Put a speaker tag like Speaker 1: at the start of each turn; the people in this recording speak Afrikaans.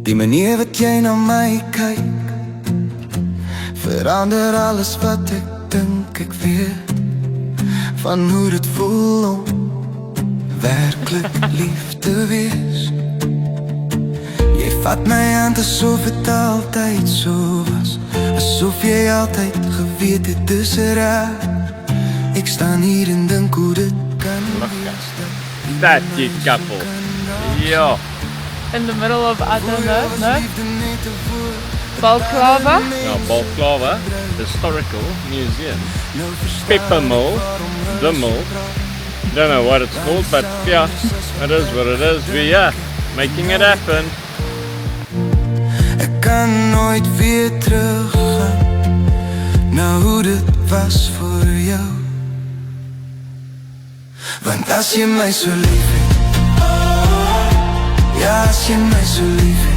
Speaker 1: Die manier wat jy na my kyk verander alles wat ek dink ek weet van hoe dit voel om werklik lief te wees. Jy vat my hand asof het altyd so was, asof jy altyd geweet het dis reg. Ek staan hier en dink hoe dit kan wees
Speaker 2: That cute couple. Yeah.
Speaker 3: In the middle of, I don't know, no? Balaclava?
Speaker 2: Now, Balaclava Historical Museum. Pepper Mill, the mill. Don't know what it's called, but yeah, it is what it is. We are making it happen.
Speaker 1: Ek kan nooit weer teruggaan na hoe dit was vir jou. Want as jy my so lief het, ja, as jy my so lief